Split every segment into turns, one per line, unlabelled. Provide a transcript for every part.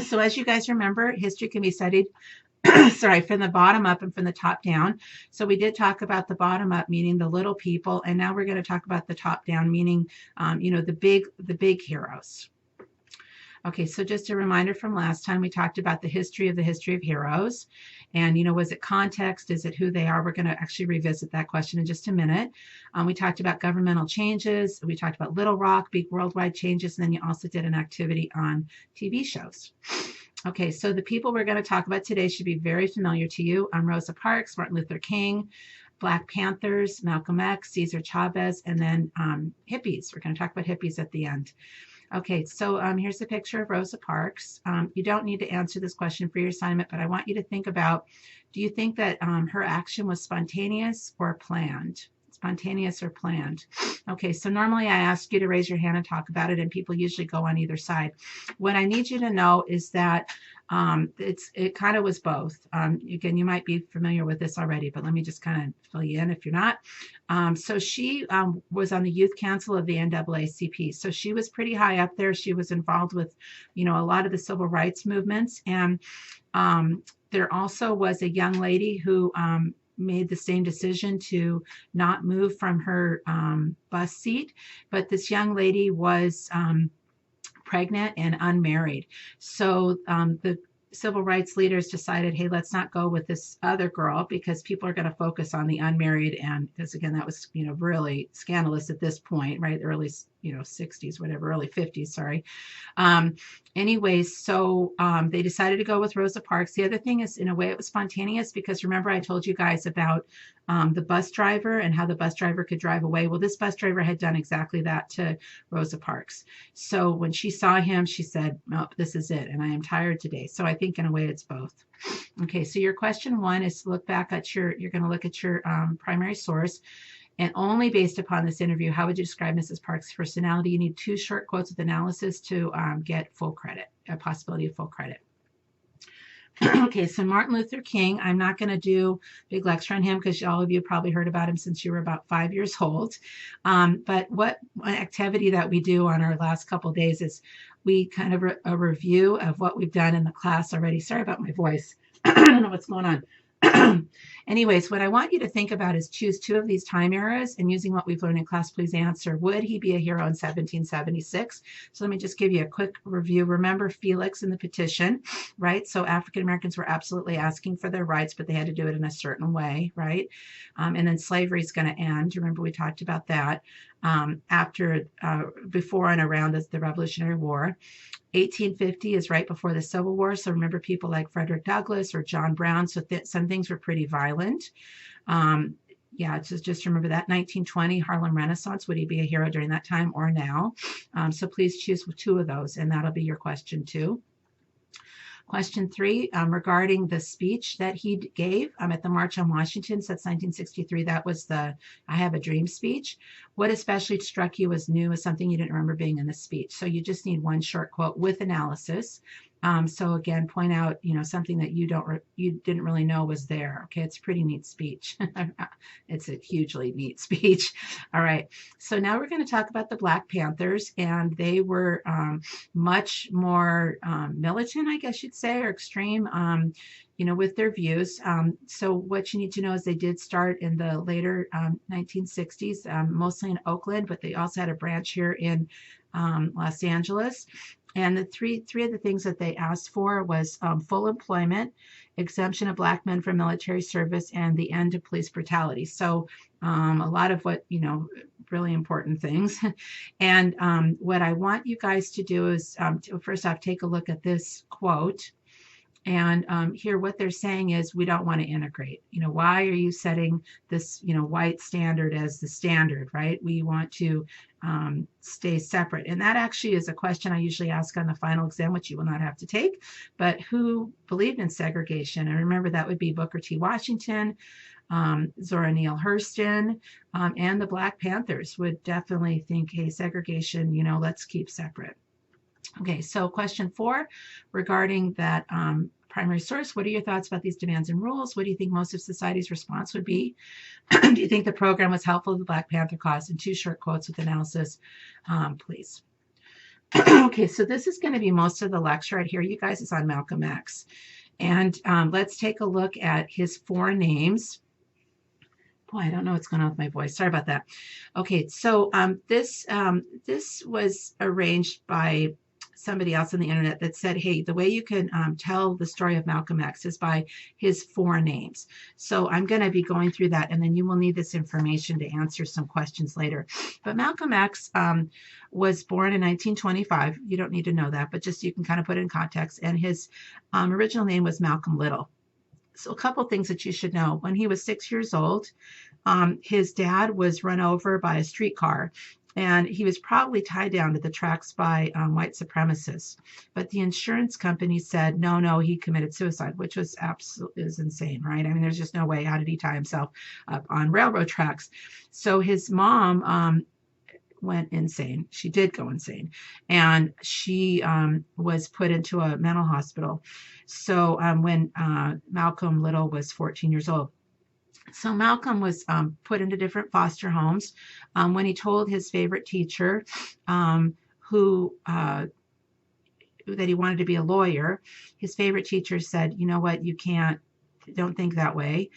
So as you guys remember, history can be studied sorry, from the bottom up and from the top down. So we did talk about the bottom up, meaning the little people, and now we're going to talk about the top down, meaning the big heroes. Okay, so just a reminder from last time, we talked about the history of heroes. And, was it context? Is it who they are? We're going to actually revisit that question in just a minute. We talked about governmental changes. We talked about Little Rock, big worldwide changes. And then you also did an activity on TV shows. Okay, so the people we're going to talk about today should be very familiar to you. Rosa Parks, Martin Luther King, Black Panthers, Malcolm X, Cesar Chavez, and then hippies. We're going to talk about hippies at the end. Okay, so here's a picture of Rosa Parks. You don't need to answer this question for your assignment, but I want you to think about, do you think that her action was spontaneous or planned? Spontaneous or planned? Okay, so normally I ask you to raise your hand and talk about it, and people usually go on either side. What I need you to know is that it kind of was both. Again, you might be familiar with this already, but let me just kind of fill you in if you're not. So she was on the youth council of the NAACP. So she was pretty high up there. She was involved with, a lot of the civil rights movements. And there also was a young lady who made the same decision to not move from her bus seat. But this young lady was pregnant and unmarried. So the civil rights leaders decided, hey, let's not go with this other girl because people are going to focus on the unmarried. And because again, that was, really scandalous at this point, right? Early, 60s, whatever, early 50s, sorry. Anyways, so they decided to go with Rosa Parks. The other thing is, in a way, it was spontaneous because remember I told you guys about the bus driver and how the bus driver could drive away. Well, this bus driver had done exactly that to Rosa Parks. So when she saw him, she said, oh, this is it, and I am tired today. So I think in a way it's both. Okay, so your question one is to look back at you're going to look at your primary source. And only based upon this interview, how would you describe Mrs. Parks' personality? You need 2 short quotes with analysis to get full credit, a possibility of full credit. Okay, so Martin Luther King, I'm not going to do a big lecture on him because all of you probably heard about him since you were about 5 years old. But one activity that we do on our last couple of days is we kind of a review of what we've done in the class already. Sorry about my voice. I don't know what's going on. Anyways, what I want you to think about is choose 2 of these time eras and using what we've learned in class, please answer. Would he be a hero in 1776? So let me just give you a quick review. Remember Felix in the petition, right? So African Americans were absolutely asking for their rights, but they had to do it in a certain way, right? And then slavery is going to end. Remember we talked about that before and around the Revolutionary War. 1850 is right before the Civil War. So remember people like Frederick Douglass or John Brown. So some things were pretty violent. Yeah, just remember that. 1920 Harlem Renaissance. Would he be a hero during that time or now? So please choose 2 of those, and that'll be your question 2. Question 3, regarding the speech that he gave at the March on Washington, so that's 1963. That was the I Have a Dream speech. What especially struck you as new, as something you didn't remember being in the speech? So you just need 1 short quote with analysis. So again, point out, something that you didn't really know was there. Okay, it's a pretty neat speech. It's a hugely neat speech. All right, so now we're going to talk about the Black Panthers, and they were much more militant, I guess you'd say, or extreme, with their views. So what you need to know is they did start in the later 1960s, mostly in Oakland, but they also had a branch here in Los Angeles. And the three of the things that they asked for was full employment, exemption of Black men from military service, and the end of police brutality. So a lot of what, really important things. And what I want you guys to do is, first off, take a look at this quote. And here what they're saying is, we don't want to integrate. Why are you setting this, white standard as the standard, right? We want to stay separate. And that actually is a question I usually ask on the final exam, which you will not have to take. But who believed in segregation? And remember, that would be Booker T. Washington, Zora Neale Hurston, and the Black Panthers would definitely think, hey, segregation, let's keep separate. Okay, so question 4, regarding that primary source, what are your thoughts about these demands and rules? What do you think most of society's response would be? Do you think the program was helpful to the Black Panther cause? And 2 short quotes with analysis, please. Okay, so this is going to be most of the lecture right here, you guys, is on Malcolm X. And let's take a look at his 4 names. Boy, I don't know what's going on with my voice. Sorry about that. Okay, so this was arranged by somebody else on the internet that said, hey, the way you can tell the story of Malcolm X is by his 4 names. So I'm going to be going through that, and then you will need this information to answer some questions later. But Malcolm X was born in 1925. You don't need to know that, but just you can kind of put it in context. And his original name was Malcolm Little. So a couple things that you should know. When he was 6 years old, his dad was run over by a streetcar, and he was probably tied down to the tracks by white supremacists. But the insurance company said, no, he committed suicide, which was absolutely insane, right? I mean, there's just no way. How did he tie himself up on railroad tracks? So his mom went insane. She did go insane, and she was put into a mental hospital. So when Malcolm Little was 14 years old. So Malcolm was put into different foster homes. When he told his favorite teacher who that he wanted to be a lawyer, his favorite teacher said, you know what, you can't, don't think that way,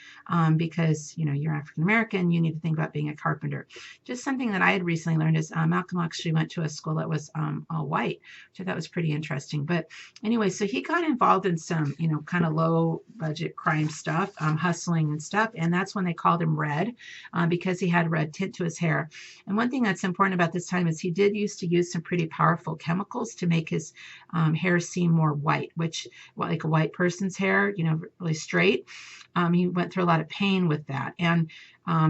because you're African American. You need to think about being a carpenter. Just something that I had recently learned is Malcolm actually went to a school that was all white, which I thought was pretty interesting. But anyway, so he got involved in some kind of low budget crime stuff, hustling and stuff, and that's when they called him Red, because he had red tint to his hair. And one thing that's important about this time is he did used to use some pretty powerful chemicals to make his hair seem more white, which like a white person's hair, really straight. He went through a lot of pain with that, and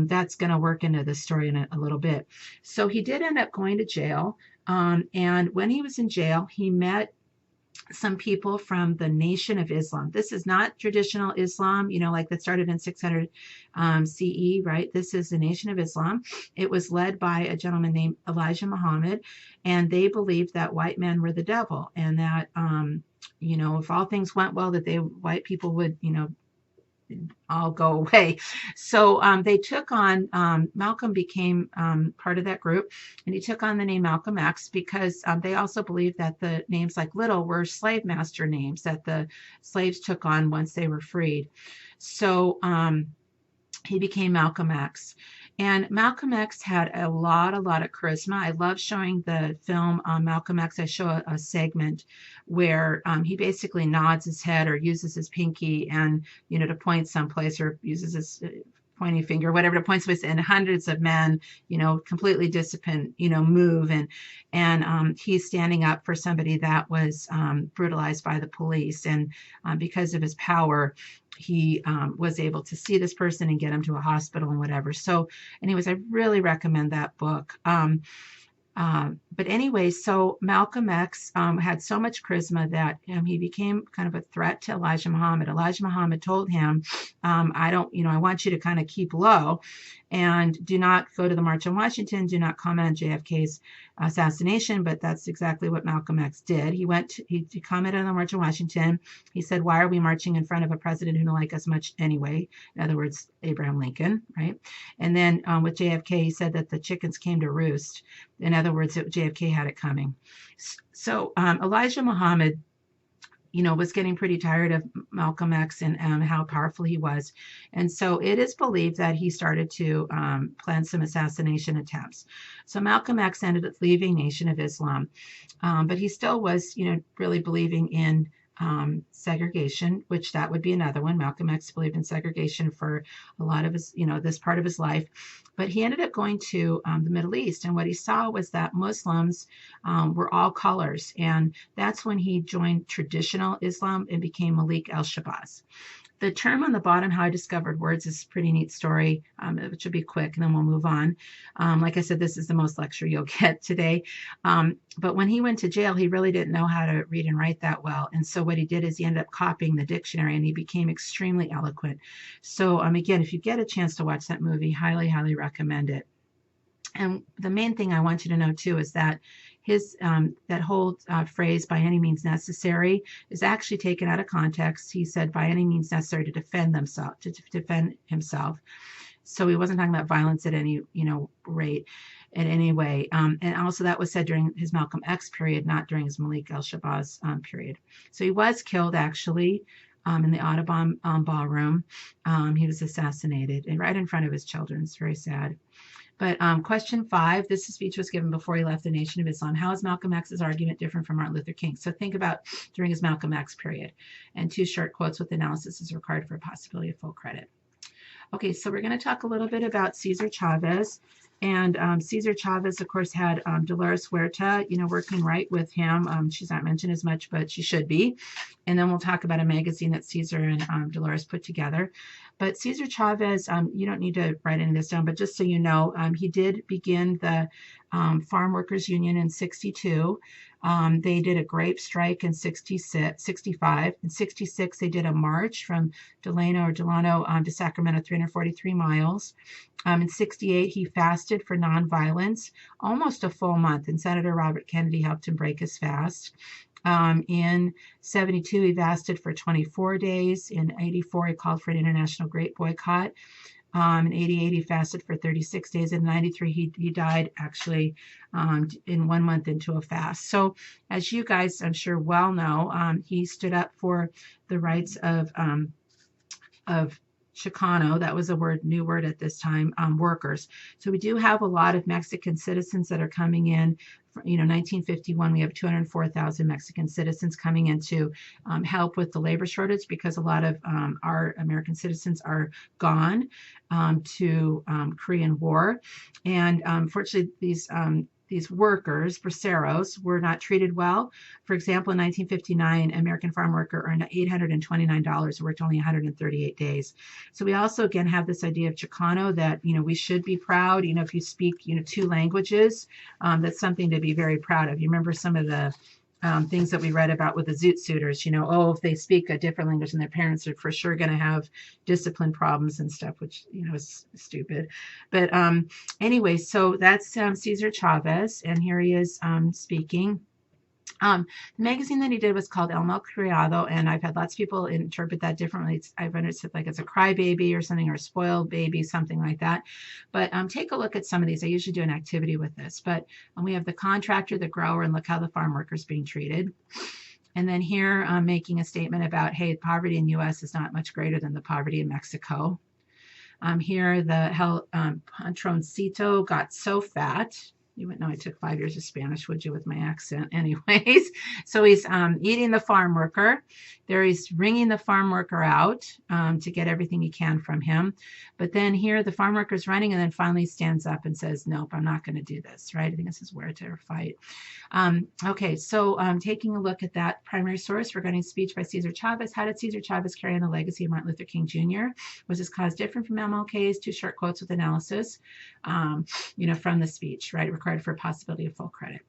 that's going to work into the story in a little bit. So he did end up going to jail, and when he was in jail, he met some people from the Nation of Islam. This is not traditional Islam, like that started in 600 CE, right? This is the Nation of Islam. It was led by a gentleman named Elijah Muhammad, and they believed that white men were the devil, and that, if all things went well, that white people would, all go away. So they took on, Malcolm became part of that group, and he took on the name Malcolm X because they also believed that the names like Little were slave master names that the slaves took on once they were freed. So he became Malcolm X. And Malcolm X had a lot of charisma. I love showing the film Malcolm X. I show a segment where he basically nods his head or uses his pinky and, to point someplace, or uses his pointing finger, whatever, to point someplace, and hundreds of men, completely disciplined, move. And he's standing up for somebody that was brutalized by the police. And because of his power, he was able to see this person and get him to a hospital and whatever. So anyways, I really recommend that book. But anyway, so Malcolm X had so much charisma that he became kind of a threat to Elijah Muhammad. Elijah Muhammad told him, I want you to kind of keep low and do not go to the March on Washington. Do not comment on JFK's assassination. But that's exactly what Malcolm X did. He commented on the March on Washington. He said, why are we marching in front of a president who don't like us much anyway? In other words, Abraham Lincoln, right? And then with JFK, he said that the chickens came to roost. In other words, JFK had it coming. So Elijah Muhammad, was getting pretty tired of Malcolm X and how powerful he was. And so it is believed that he started to plan some assassination attempts. So Malcolm X ended up leaving Nation of Islam, but he still was, really believing in segregation, which that would be another one. Malcolm X believed in segregation for a lot of his, this part of his life. But he ended up going to the Middle East, and what he saw was that Muslims were all colors, and that's when he joined traditional Islam and became Malik al-Shabazz. The term on the bottom, how I discovered words, is a pretty neat story, which will be quick, and then we'll move on. Like I said, this is the most lecture you'll get today. But when he went to jail, he really didn't know how to read and write that well. And so what he did is he ended up copying the dictionary, and he became extremely eloquent. So again, if you get a chance to watch that movie, highly, highly recommend it. And the main thing I want you to know, too, is that his that whole phrase, by any means necessary, is actually taken out of context. He said, by any means necessary to defend himself. So he wasn't talking about violence at any, rate. in any way. And also that was said during his Malcolm X period, not during his Malik el-Shabazz period. So he was killed actually in the Audubon ballroom. He was assassinated and right in front of his children. It's very sad. But question 5, this speech was given before he left the Nation of Islam. How is Malcolm X's argument different from Martin Luther King? So think about during his Malcolm X period. And 2 short quotes with analysis is required for a possibility of full credit. Okay, so we're going to talk a little bit about Cesar Chavez. And Cesar Chavez, of course, had Dolores Huerta, working right with him. She's not mentioned as much, but she should be. And then we'll talk about a magazine that Cesar and Dolores put together. But Cesar Chavez, you don't need to write any of this down, but just so you know, he did begin the Farm Workers Union in 62. They did a grape strike in 65. In 66, they did a march from Delano to Sacramento, 343 miles. In 68, he fasted for nonviolence, almost a full month, and Senator Robert Kennedy helped him break his fast. In 72, he fasted for 24 days. In 84, he called for an international grape boycott. In 88, he fasted for 36 days. In 93, he died actually in 1 month into a fast. So as you guys, I'm sure, well know, he stood up for the rights of Chicano, that was a new word at this time, workers. So we do have a lot of Mexican citizens that are coming in. 1951, we have 204,000 Mexican citizens coming in to help with the labor shortage because a lot of our American citizens are gone to Korean War. And unfortunately, these workers, braceros, were not treated well. For example, in 1959, an American farm worker earned $829, worked only 138 days. So we also, again, have this idea of Chicano that, we should be proud. If you speak, 2 languages, that's something to be very proud of. You remember some of the things that we read about with the Zoot Suiters, if they speak a different language than their parents are for sure going to have discipline problems and stuff, which, is stupid. But anyway, so that's Cesar Chavez, and here he is speaking. The magazine that he did was called El Malcriado, and I've had lots of people interpret that differently. I've understood like it's a crybaby or something, or a spoiled baby, something like that. But take a look at some of these. I usually do an activity with this. But we have the contractor, the grower, and look how the farm worker is being treated. And then here making a statement about, hey, poverty in U.S. is not much greater than the poverty in Mexico. Here the patroncito got so fat. You wouldn't know I took 5 years of Spanish, would you, with my accent? Anyways, so he's eating the farm worker. There he's wringing the farm worker out to get everything he can from him. But then here the farm worker's running and then finally stands up and says, nope, I'm not going to do this, right? I think this is Huerta fight. Okay, so taking a look at that primary source regarding speech by Cesar Chavez. How did Cesar Chavez carry on the legacy of Martin Luther King Jr.? Was his cause different from MLK's? 2 short quotes with analysis, from the speech, right? Required for a possibility of full credit.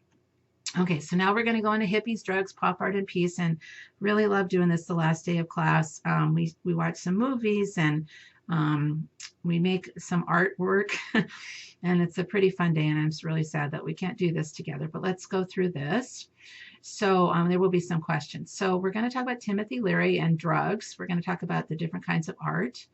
Okay, so now we're going to go into hippies, drugs, pop art, and peace, and really love doing this the last day of class. We watch some movies and we make some artwork, and it's a pretty fun day, and I'm just really sad that we can't do this together, but let's go through this. So there will be some questions. So we're going to talk about Timothy Leary and drugs. We're going to talk about the different kinds of art,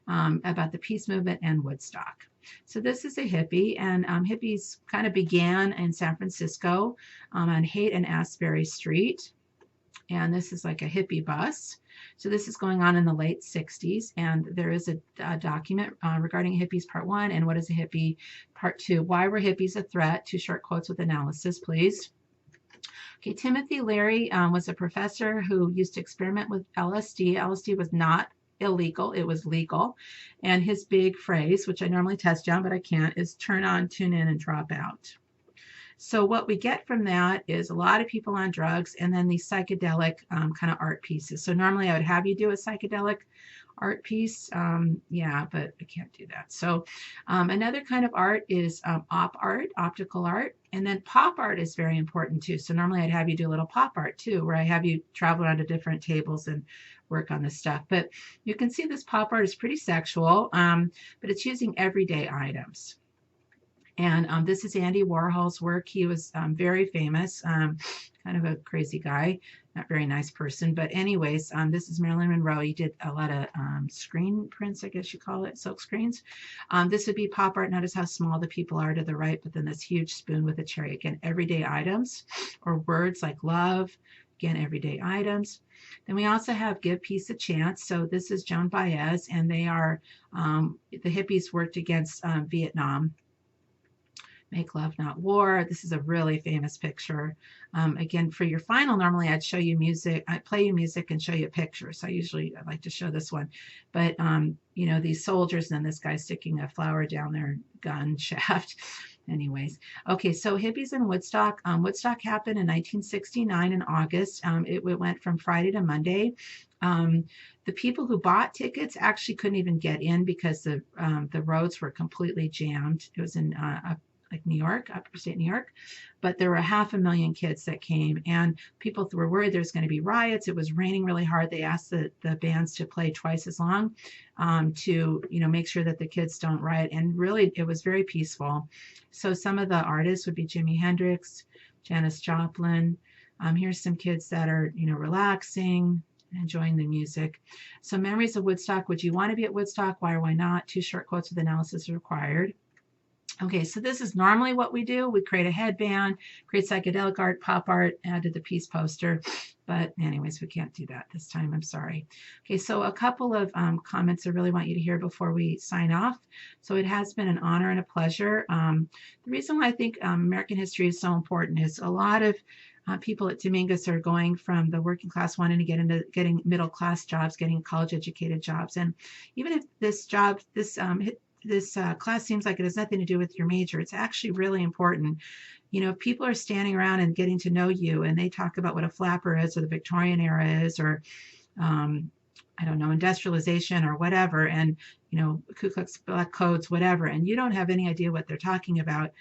about the peace movement and Woodstock. So this is a hippie, and hippies kind of began in San Francisco on Haight and Asbury Street. And this is like a hippie bus. So this is going on in the late 60s, and there is a document regarding hippies part 1 and what is a hippie part 2. Why were hippies a threat? 2 short quotes with analysis, please. Okay, Timothy Leary was a professor who used to experiment with LSD. LSD was not illegal, it was legal. And his big phrase, which I normally test on, but I can't, is turn on, tune in, and drop out. So what we get from that is a lot of people on drugs and then these psychedelic kind of art pieces. So normally I would have you do a psychedelic art piece. Yeah, but I can't do that. So another kind of art is op art, optical art. And then pop art is very important too. So normally I'd have you do a little pop art too, where I have you travel around to different tables and work on this stuff. But you can see this pop art is pretty sexual, but it's using everyday items. And this is Andy Warhol's work. He was very famous, kind of a crazy guy, not very nice person. But anyways, this is Marilyn Monroe. He did a lot of screen prints, I guess you call it, silk screens. This would be pop art. Notice how small the people are to the right, but then this huge spoon with a cherry. Again, everyday items or words like love. Again, everyday items. Then we also have Give Peace a Chance. So this is Joan Baez, and they are, the hippies worked against Vietnam. Make Love Not War. This is a really famous picture. Again, for your final, normally I'd show you music, I'd play you music and show you pictures. So I like to show this one. But, you know, these soldiers and then this guy sticking a flower down their gun shaft. Anyways, okay, so hippies in Woodstock. Woodstock happened in 1969 in August. It went from Friday to Monday. The people who bought tickets actually couldn't even get in because the roads were completely jammed. It was in like New York, upstate New York, but there were 500,000 kids that came, and people were worried there's going to be riots. It was raining really hard. They asked the bands to play twice as long to, you know, make sure that the kids don't riot, and really it was very peaceful. So some of the artists would be Jimi Hendrix, Janis Joplin. Here's some kids that are, you know, relaxing, enjoying the music. So memories of Woodstock. Would you want to be at Woodstock? Why or why not? 2 short quotes with analysis are required. Okay, so this is normally what we do. We create a headband, create psychedelic art, pop art, add to the piece poster. But anyways, we can't do that this time. I'm sorry. Okay, so a couple of comments I really want you to hear before we sign off. So it has been an honor and a pleasure. The reason why I think American history is so important is a lot of people at Dominguez are going from the working class wanting to get into getting middle class jobs, getting college educated jobs. And even if this job, this class seems like it has nothing to do with your major, it's actually really important. You know, if people are standing around and getting to know you and they talk about what a flapper is or the Victorian era is or I don't know, industrialization or whatever, and, you know, Ku Klux Black codes, whatever, and you don't have any idea what they're talking about,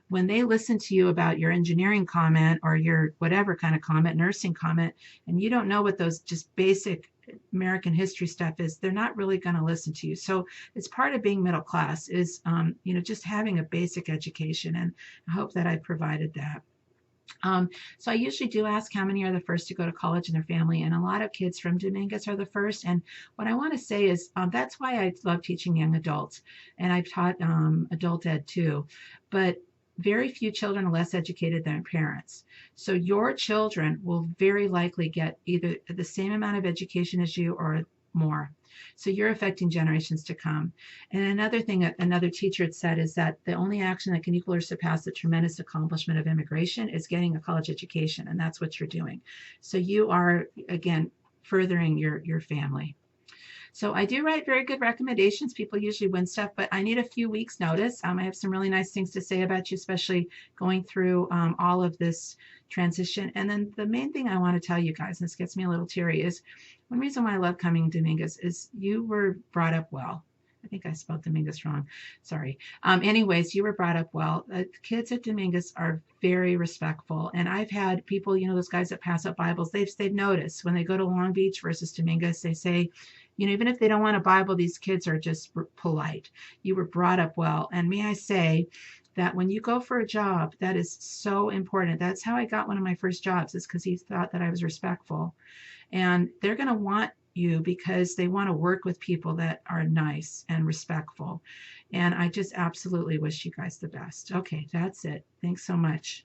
when they listen to you about your engineering comment or your whatever kind of comment, nursing comment, and you don't know what those just basic American history stuff is, they're not really going to listen to you. So it's part of being middle class is, you know, just having a basic education. And I hope that I provided that. So I usually do ask how many are the first to go to college in their family, and a lot of kids from Dominguez are the first. And what I want to say is that's why I love teaching young adults, and I've taught adult ed too. But very few children are less educated than parents. So your children will very likely get either the same amount of education as you or more. So you're affecting generations to come. And another thing that another teacher had said is that the only action that can equal or surpass the tremendous accomplishment of immigration is getting a college education. And that's what you're doing. So you are, again, furthering your family. So I do write very good recommendations. People usually win stuff, but I need a few weeks notice. I have some really nice things to say about you, especially going through all of this transition. And then the main thing I want to tell you guys, and this gets me a little teary, is one reason why I love coming to Dominguez is you were brought up well. I think I spelled Dominguez wrong. Sorry. Anyways, you were brought up well. Kids at Dominguez are very respectful. And I've had people, you know, those guys that pass out Bibles, they've noticed when they go to Long Beach versus Dominguez, they say, you know, even if they don't want a Bible, these kids are just polite. You were brought up well. And may I say that when you go for a job, that is so important. That's how I got one of my first jobs, is because he thought that I was respectful. And they're going to want you because they want to work with people that are nice and respectful. And I just absolutely wish you guys the best. Okay, that's it. Thanks so much.